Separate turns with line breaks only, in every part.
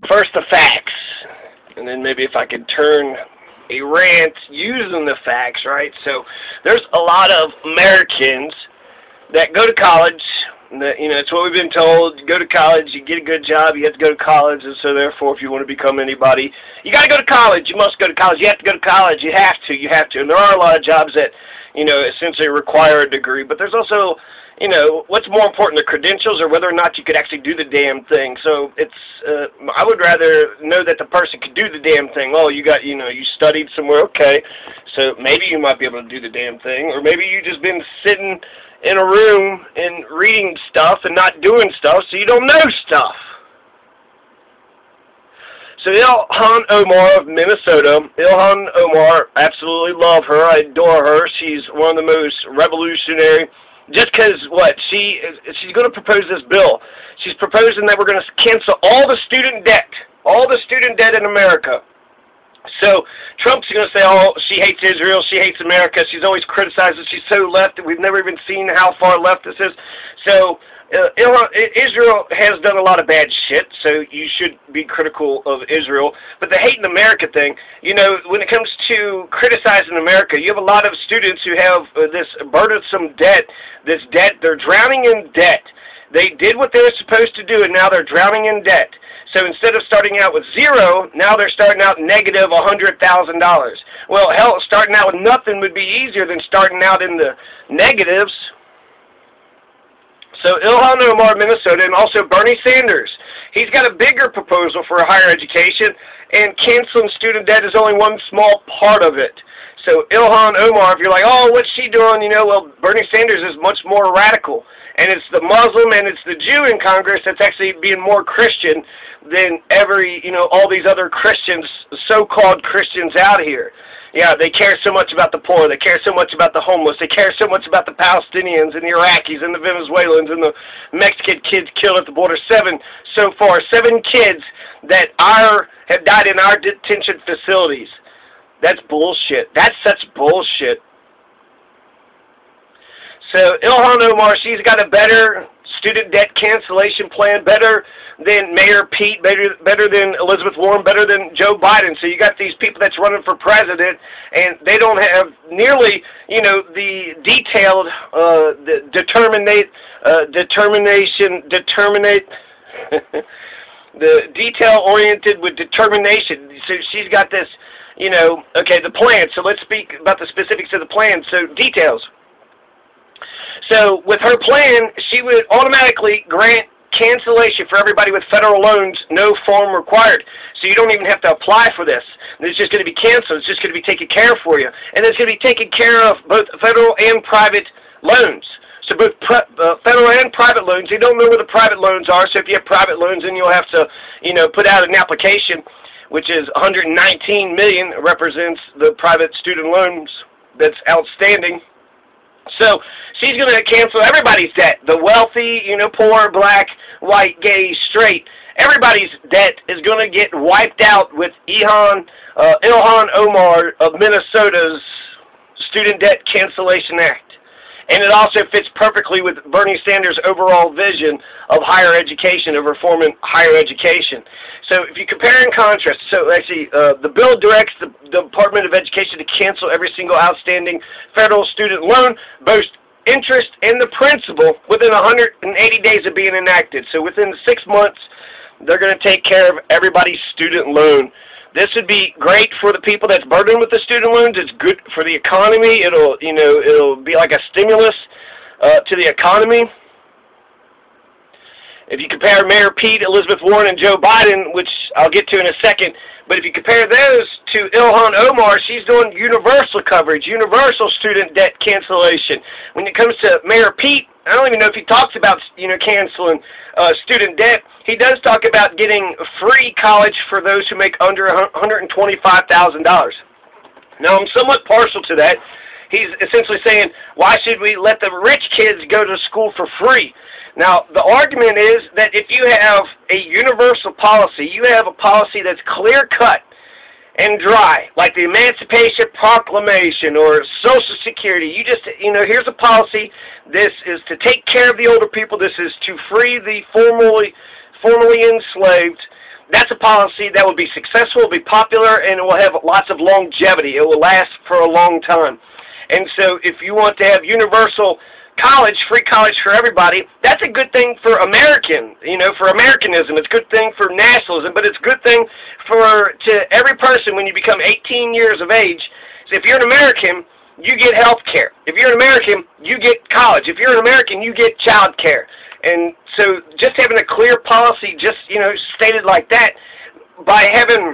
first the facts, and then maybe if I could turn a rant using the facts, right? So there's a lot of Americans that go to college. That, it's what we've been told. You go to college, you get a good job, you have to go to college, and so therefore if you want to become anybody, you got to go to college. You must go to college. You have to go to college. You have to. And there are a lot of jobs that, essentially require a degree. But there's also, what's more important, the credentials or whether or not you could actually do the damn thing. So it's, I would rather know that the person could do the damn thing. Oh, you got, you studied somewhere, okay. So maybe you might be able to do the damn thing, or maybe you just been sitting in a room and reading stuff and not doing stuff, so you don't know stuff. So Ilhan Omar of Minnesota, Ilhan Omar, absolutely love her. I adore her. She's one of the most revolutionary. Just because, she's going to propose this bill. She's proposing that we're going to cancel all the student debt in America. So Trump's going to say, oh, she hates Israel, she hates America, she's always criticized us, she's so left that we've never even seen how far left this is. So Israel has done a lot of bad shit, so you should be critical of Israel. But the hate in America thing, when it comes to criticizing America, you have a lot of students who have this burdensome debt, they're drowning in debt. They did what they were supposed to do, and now they're drowning in debt. So instead of starting out with zero, now they're starting out negative $100,000. Well, hell, starting out with nothing would be easier than starting out in the negatives. So Ilhan Omar, Minnesota, and also Bernie Sanders. He's got a bigger proposal for higher education, and canceling student debt is only one small part of it. So Ilhan Omar, if you're like, oh, what's she doing? Well, Bernie Sanders is much more radical. And it's the Muslim and it's the Jew in Congress that's actually being more Christian than all these other Christians, so-called Christians out here. Yeah, they care so much about the poor. They care so much about the homeless. They care so much about the Palestinians and the Iraqis and the Venezuelans and the Mexican kids killed at the border. 7 kids that have died in our detention facilities. That's bullshit. That's such bullshit. So Ilhan Omar, she's got a better student debt cancellation plan, better than Mayor Pete, better than Elizabeth Warren, better than Joe Biden. So you got these people that's running for president, and they don't have nearly, the detailed, the detail-oriented with determination. So she's got this, the plan. So let's speak about the specifics of the plan. So details. So with her plan, she would automatically grant cancellation for everybody with federal loans, no form required. So you don't even have to apply for this. It's just going to be canceled. It's just going to be taken care of for you. And it's going to be taken care of both federal and private loans. So both federal and private loans. You don't know where the private loans are, so if you have private loans, then you'll have to, put out an application, which is $119 million, represents the private student loans that's outstanding. So she's going to cancel everybody's debt. The wealthy, poor, black, white, gay, straight. Everybody's debt is going to get wiped out with Ilhan Omar of Minnesota's Student Debt Cancellation Act. And it also fits perfectly with Bernie Sanders' overall vision of higher education, of reforming higher education. So if you compare and contrast, the bill directs the Department of Education to cancel every single outstanding federal student loan, both interest and the principal, within 180 days of being enacted. So within 6 months, they're going to take care of everybody's student loan. This would be great for the people that's burdened with the student loans. It's good for the economy. It'll be like a stimulus to the economy. If you compare Mayor Pete, Elizabeth Warren, and Joe Biden, which I'll get to in a second, but if you compare those to Ilhan Omar, she's doing universal coverage, universal student debt cancellation. When it comes to Mayor Pete, I don't even know if he talks about, canceling student debt. He does talk about getting free college for those who make under $125,000. Now, I'm somewhat partial to that. He's essentially saying, why should we let the rich kids go to school for free? Now, the argument is that if you have a universal policy, you have a policy that's clear-cut and dry, like the Emancipation Proclamation or Social Security. You just, here's a policy. This is to take care of the older people. This is to free the formerly enslaved. that's a policy that will be successful, will be popular, and it will have lots of longevity. It will last for a long time. And so if you want to have universal college, free college for everybody, that's a good thing for for Americanism. It's a good thing for nationalism, but it's a good thing to every person when you become 18 years of age. So if you're an American, you get health care. If you're an American, you get college. If you're an American, you get child care. And so just having a clear policy, stated like that, by having,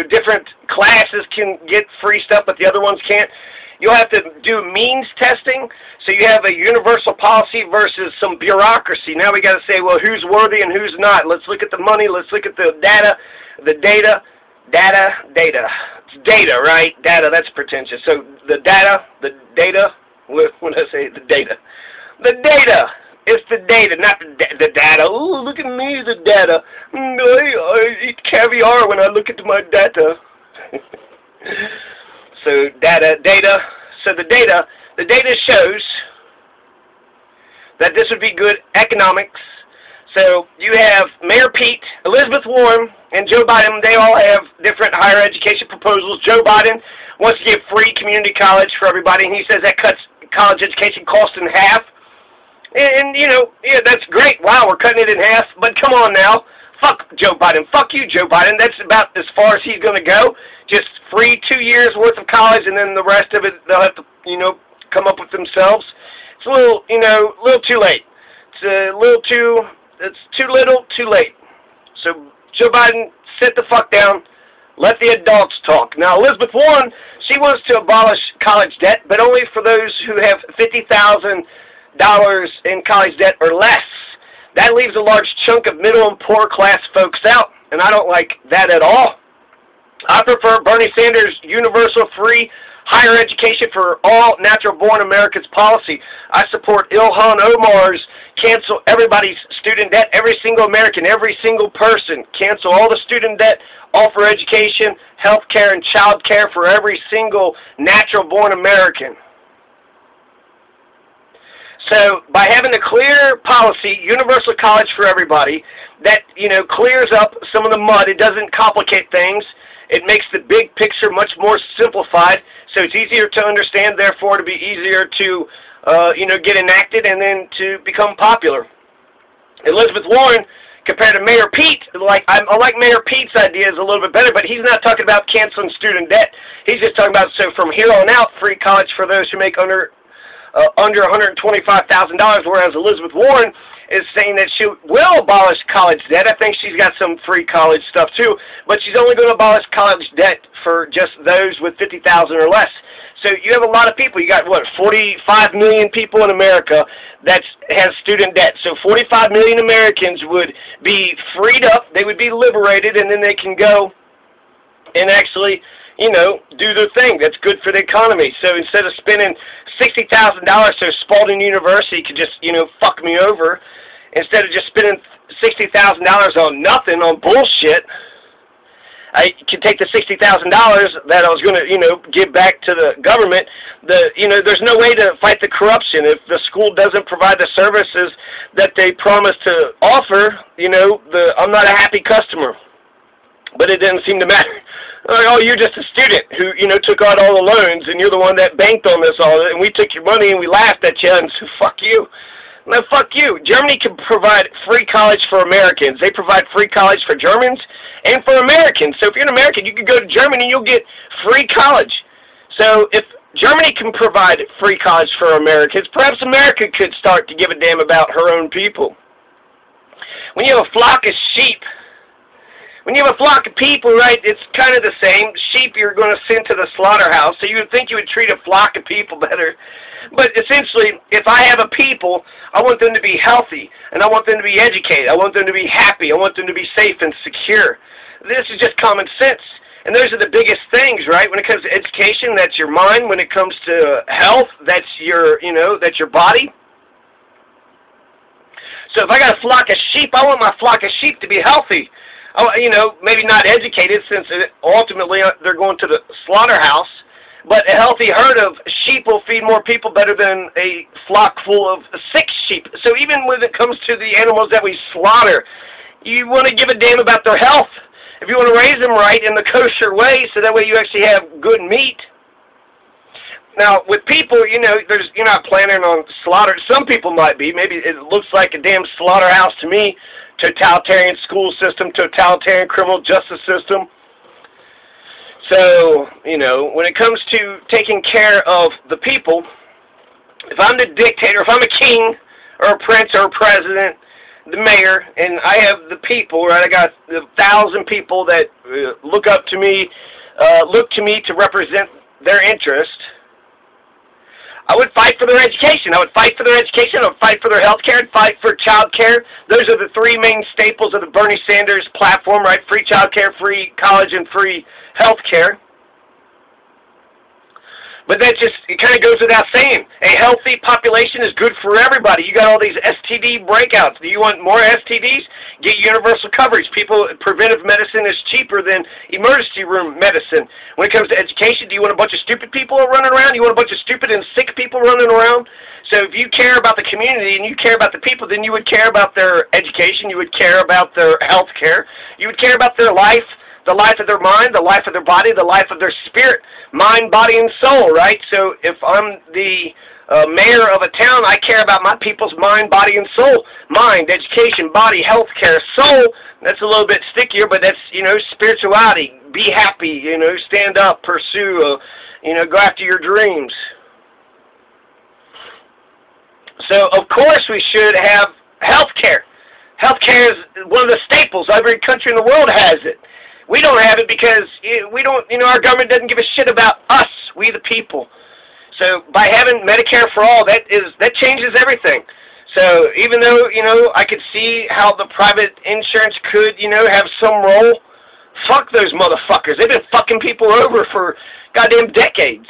different classes can get free stuff, but the other ones can't. You'll have to do means testing, so you have a universal policy versus some bureaucracy. Now we got to say, well, who's worthy and who's not. Let's look at the money. Let's look at the data. Data. It's data, right? Data, that's pretentious. So the data, when I say the data. It's the data, not the data. Oh, look at me, the data. I eat caviar when I look at my data. So data. So the data shows that this would be good economics. So you have Mayor Pete, Elizabeth Warren, and Joe Biden. They all have different higher education proposals. Joe Biden wants to give free community college for everybody, and he says that cuts college education cost in half. And that's great. Wow, we're cutting it in half. But come on now. Fuck Joe Biden. Fuck you, Joe Biden. That's about as far as he's going to go. Just free 2 years worth of college, and then the rest of it they'll have to, come up with themselves. It's a little too late. It's too little, too late. So Joe Biden, sit the fuck down. Let the adults talk. Now, Elizabeth Warren, she wants to abolish college debt, but only for those who have $50,000 in college debt or less. That leaves a large chunk of middle and poor class folks out, and I don't like that at all. I prefer Bernie Sanders' universal free higher education for all natural-born Americans policy. I support Ilhan Omar's cancel everybody's student debt, every single American, every single person. Cancel all the student debt, offer education, health care, and child care for every single natural-born American. So by having a clear policy, universal college for everybody, that, clears up some of the mud. It doesn't complicate things. It makes the big picture much more simplified, so it's easier to understand, therefore to be easier to, get enacted and then to become popular. Elizabeth Warren, compared to Mayor Pete, I like Mayor Pete's ideas a little bit better, but he's not talking about canceling student debt. He's just talking about, so from here on out, free college for those who make under $125,000, whereas Elizabeth Warren is saying that she will abolish college debt. I think she's got some free college stuff too, but she's only going to abolish college debt for just those with $50,000 or less. So you have a lot of people. You got, 45 million people in America that has student debt. So 45 million Americans would be freed up. They would be liberated, and then they can go and actually do their thing. That's good for the economy. So instead of spending $60,000 so Spalding University could just, fuck me over, instead of just spending $60,000 on nothing, on bullshit, I could take the $60,000 that I was going to, give back to the government. There's no way to fight the corruption. If the school doesn't provide the services that they promise to offer, I'm not a happy customer. But it didn't seem to matter. Oh, you're just a student who, took out all the loans, and you're the one that banked on this all, and we took your money and we laughed at you, and so fuck you. No, fuck you. Germany can provide free college for Americans. They provide free college for Germans and for Americans. So if you're an American, you can go to Germany and you'll get free college. So if Germany can provide free college for Americans, perhaps America could start to give a damn about her own people. When you have a flock of sheep, when you have a flock of people, right, it's kind of the same. Sheep you're going to send to the slaughterhouse, so you would think you would treat a flock of people better. But essentially, if I have a people, I want them to be healthy, and I want them to be educated. I want them to be happy. I want them to be safe and secure. This is just common sense. And those are the biggest things, right? When it comes to education, that's your mind. When it comes to health, that's your, that's your body. So if I got a flock of sheep, I want my flock of sheep to be healthy. Maybe not educated, since ultimately they're going to the slaughterhouse, but a healthy herd of sheep will feed more people better than a flock full of sick sheep. So even when it comes to the animals that we slaughter, You want to give a damn about their health. If you want to raise them right in the kosher way, so that way you actually have good meat. Now, with people, you know, you're not planning on slaughter. Some people might be. Maybe it looks like a damn slaughterhouse to me. Totalitarian school system, totalitarian criminal justice system. So, you know, when it comes to taking care of the people, if I'm the dictator, if I'm a king or a prince or a president, the mayor, and I have the people, right? I got 1,000 people that look to me to represent their interest. I would fight for their education. I would fight for their education. I would fight for their health care. I'd fight for child care. Those are the three main staples of the Bernie Sanders platform, right? Free child care, free college, and free health care. But that just, it kind of goes without saying. A healthy population is good for everybody. You got all these STD breakouts. Do you want more STDs? Get universal coverage. Preventive medicine is cheaper than emergency room medicine. When it comes to education, do you want a bunch of stupid people running around? You want a bunch of stupid and sick people running around? So if you care about the community and you care about the people, then you would care about their education. You would care about their health care. You would care about their life. The life of their mind, the life of their body, the life of their spirit, mind, body, and soul, right? So if I'm the mayor of a town, I care about my people's mind, body, and soul. Mind, education, body, health care, soul. That's a little bit stickier, but that's, you know, spirituality. Be happy, you know, stand up, pursue, you know, go after your dreams. So, of course, we should have health care. Health care is one of the staples. Every country in the world has it. We don't have it because we don't, you know, our government doesn't give a shit about us, we the people. So by having Medicare for all, that changes everything. So even though, you know, I could see how the private insurance could, you know, have some role, fuck those motherfuckers. They've been fucking people over for goddamn decades.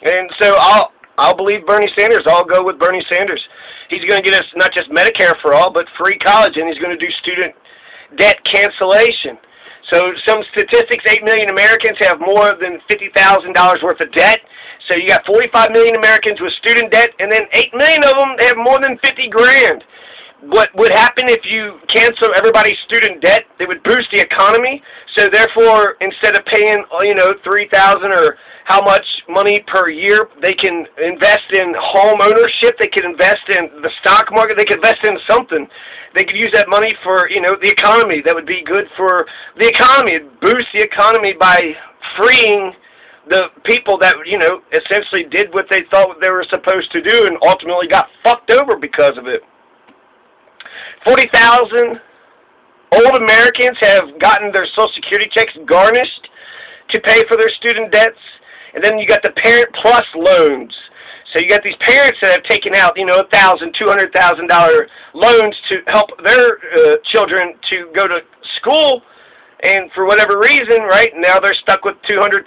And so I'll believe Bernie Sanders. I'll go with Bernie Sanders. He's going to get us not just Medicare for all, but free college, and he's going to do student debt cancellation. So some statistics, 8 million Americans have more than $50,000 worth of debt. So you got 45 million Americans with student debt, and then 8 million of them have more than 50 grand. What would happen if you cancel everybody's student debt? It would boost the economy. So therefore, instead of paying, you know, $3,000 or how much money per year, they can invest in home ownership. They can invest in the stock market. They can invest in something. They could use that money for, you know, the economy. That would be good for the economy. It'd boost the economy by freeing the people that, you know, essentially did what they thought they were supposed to do and ultimately got fucked over because of it. 40,000 old Americans have gotten their Social Security checks garnished to pay for their student debts. And then you got the Parent Plus loans. So you got these parents that have taken out, you know, $1,000, $200,000 loans to help their children to go to school. And for whatever reason, right, now they're stuck with $200,000.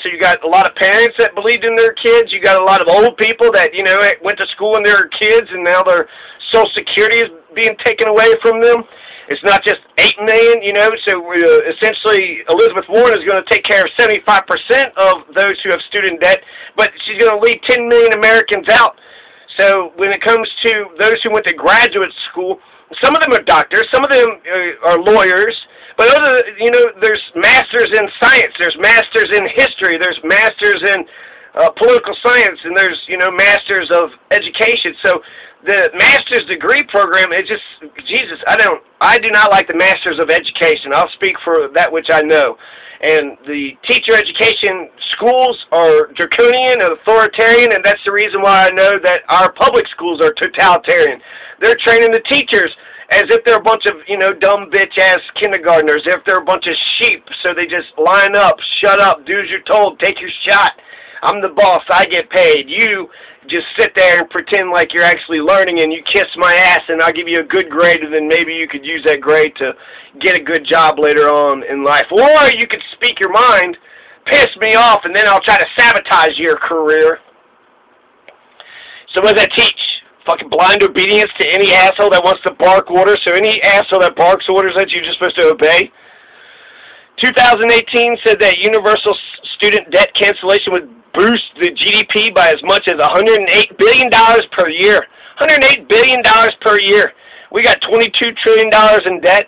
So you got a lot of parents that believed in their kids. You got a lot of old people that, you know, went to school when they were kids, and now their Social Security is being taken away from them. It's not just 8 million, you know, so essentially Elizabeth Warren is going to take care of 75% of those who have student debt, but she's going to leave 10 million Americans out. So when it comes to those who went to graduate school, some of them are doctors, some of them are lawyers, but other, you know, there's masters in science, there's masters in history, there's masters in political science, and there's, you know, masters of education. So the master's degree program is just, Jesus, I do not like the masters of education. I'll speak for that which I know. And the teacher education schools are draconian and authoritarian, and that's the reason why I know that our public schools are totalitarian. They're training the teachers as if they're a bunch of, you know, dumb bitch-ass kindergartners, as if they're a bunch of sheep, so they just line up, shut up, do as you're told, take your shot. I'm the boss, I get paid. You just sit there and pretend like you're actually learning, and you kiss my ass, and I'll give you a good grade, and then maybe you could use that grade to get a good job later on in life. Or you could speak your mind, piss me off, and then I'll try to sabotage your career. So what does that teach? Fucking blind obedience to any asshole that wants to bark orders. So any asshole that barks orders that you're just supposed to obey. 2018 said that universal student debt cancellation would boost the GDP by as much as $108 billion per year. $108 billion per year. We got $22 trillion in debt,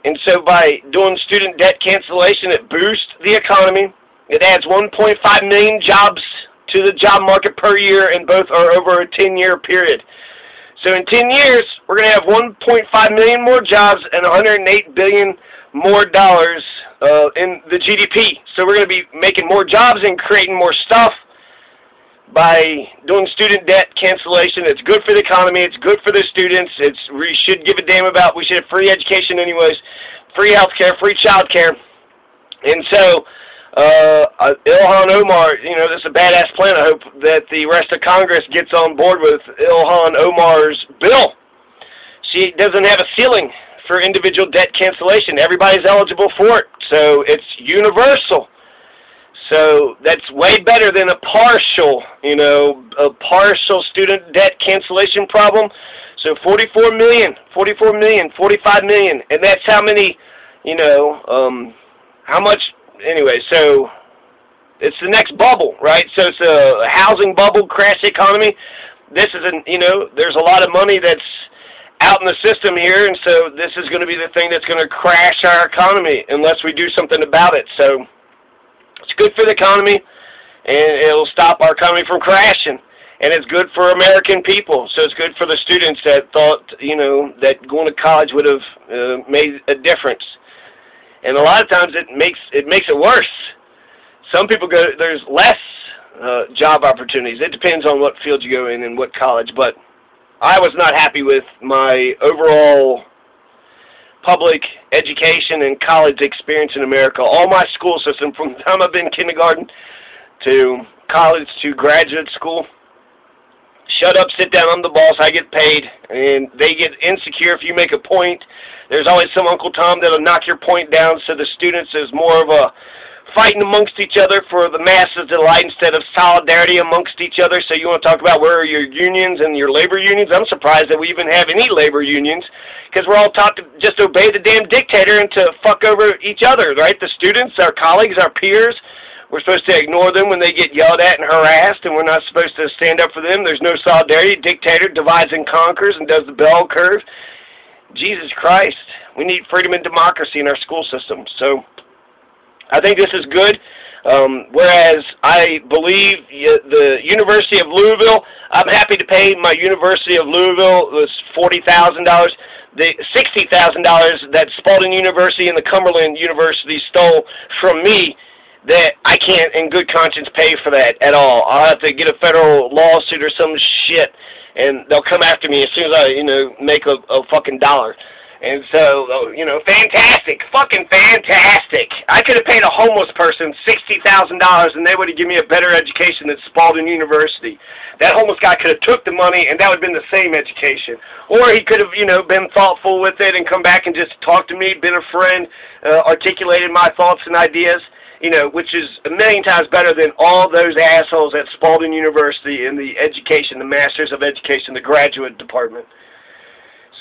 and so by doing student debt cancellation, it boosts the economy. It adds 1.5 million jobs to the job market per year, and both are over a 10-year period. So in 10 years, we're going to have 1.5 million more jobs and $108 billion more dollars in the GDP. So we're going to be making more jobs and creating more stuff by doing student debt cancellation. It's good for the economy. It's good for the students. We should give a damn about. We should have free education anyways, free health care, free child care. And so Ilhan Omar, this is a badass plan. I hope that the rest of Congress gets on board with Ilhan Omar's bill. She doesn't have a ceiling for individual debt cancellation. Everybody's eligible for it, so it's universal. So that's way better than a partial student debt cancellation problem. So 44 million, 45 million, and that's how many, how much. Anyway, so it's the next bubble, right? So it's a housing bubble, crash economy. This is there's a lot of money that's out in the system here, and so this is going to be the thing that's going to crash our economy unless we do something about it. So it's good for the economy, and it'll stop our economy from crashing. And it's good for American people. So it's good for the students that thought, that going to college would have made a difference. And a lot of times it makes it worse. Some people there's less job opportunities. It depends on what field you go in and what college. But I was not happy with my overall public education and college experience in America. All my school system, from the time I've been kindergarten to college to graduate school, shut up, sit down, I'm the boss, I get paid, and they get insecure if you make a point. There's always some Uncle Tom that'll knock your point down, so the students is more of a fighting amongst each other for the masses' delight instead of solidarity amongst each other. So you want to talk about where are your unions and your labor unions? I'm surprised that we even have any labor unions, because we're all taught to just obey the damn dictator and to fuck over each other, right? The students, our colleagues, our peers, we're supposed to ignore them when they get yelled at and harassed, and we're not supposed to stand up for them. There's no solidarity. Dictator divides and conquers and does the bell curve. Jesus Christ. We need freedom and democracy in our school system. So I think this is good. Whereas I believe the University of Louisville, I'm happy to pay my University of Louisville was $40,000. The $60,000 that Spalding University and the Cumberland University stole from me, that I can't in good conscience pay for that at all. I'll have to get a federal lawsuit or some shit, and they'll come after me as soon as I, make a fucking dollar. And so, fantastic, fucking fantastic. I could have paid a homeless person $60,000, and they would have given me a better education than Spalding University. That homeless guy could have took the money, and that would have been the same education. Or he could have, been thoughtful with it and come back and just talked to me, been a friend, articulated my thoughts and ideas. Which is a million times better than all those assholes at Spalding University in the education, the Masters of Education, the graduate department.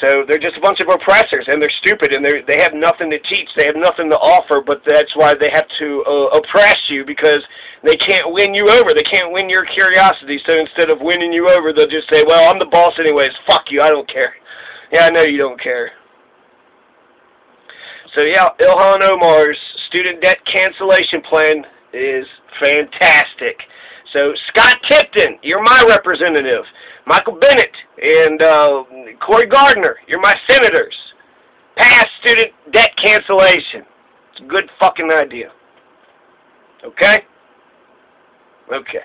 So they're just a bunch of oppressors, and they're stupid, and they have nothing to teach. They have nothing to offer, but that's why they have to oppress you, because they can't win you over. They can't win your curiosity. So instead of winning you over, they'll just say, well, I'm the boss anyways. Fuck you. I don't care. Yeah, I know you don't care. So, yeah, Ilhan Omar's student debt cancellation plan is fantastic. So, Scott Tipton, you're my representative. Michael Bennett and Cory Gardner, you're my senators. Pass student debt cancellation. It's a good fucking idea. Okay? Okay.